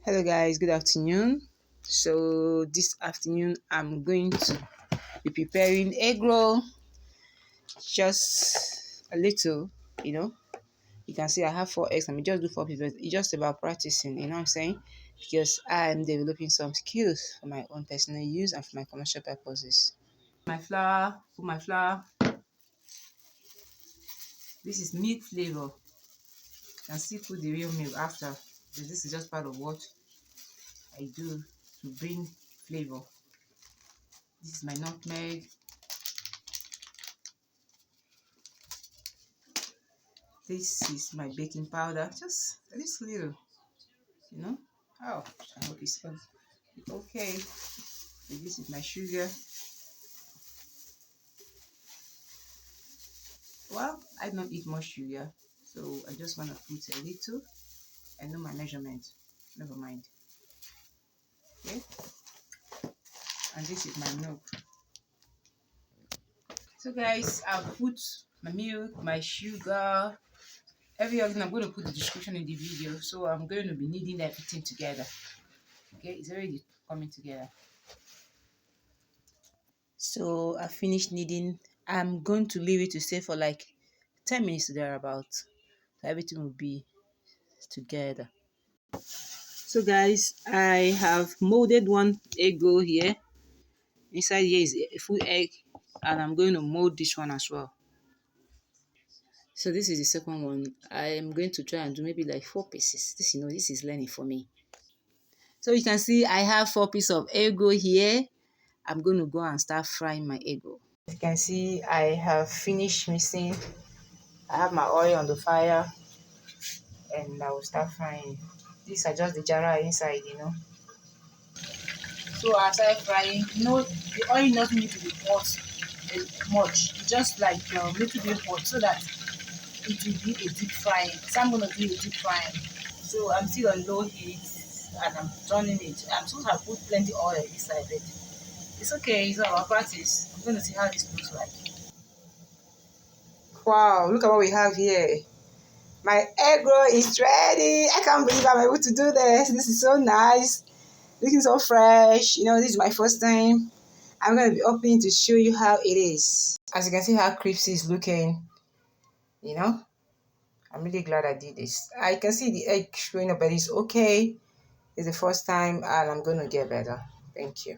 Hello guys, good afternoon. So this afternoon I'm going to be preparing egg roll, just a little. You can see I have 4 eggs. I mean, just do 4 pieces. It's just about practicing, you know what I'm saying? Because I'm developing some skills for my own personal use and for my commercial purposes. Put my flour. This is milk flavor. You can still put the real milk after. This is just part of what I do to bring flavor. This is my nutmeg. This is my baking powder, just a little, Oh, I hope it's okay. So this is my sugar. Well, I don't eat much sugar, so I just want to put a little. I know my measurement. Never mind. Okay. And this is my milk. So guys, I'll put my milk, my sugar, everything. I'm going to put the description in the video. So I'm going to be kneading everything together. Okay, it's already coming together. So I finished kneading. I'm going to leave it to stay for like 10 minutes to thereabout. So everything will be together. So guys, I have molded one egg roll here. Inside here is a full egg, and I'm going to mold this one as well. So this is the second one. I am going to try and do maybe like 4 pieces. This is learning for me. So you can see I have 4 pieces of egg roll here. I'm going to go and start frying my egg roll. As you can see, I have finished mixing. I have my oil on the fire, and I will start frying. These are just the jara inside. So as I frying, the oil doesn't need to be hot much, just like a little bit hot, so that it will be a deep frying. So I'm gonna do a deep frying. So I'm still on low heat, and I'm turning it. I'm supposed to have put plenty oil inside it. It's okay, it's our practice. I'm gonna see how this looks like. Wow, look at what we have here. My egg roll is ready. I can't believe I'm able to do this. This is so nice. Looking so fresh. This is my first time. I'm going to be opening to show you how it is. As you can see how crispy it's looking. I'm really glad I did this. I can see the egg showing up, but it's okay. It's the first time and I'm going to get better. Thank you.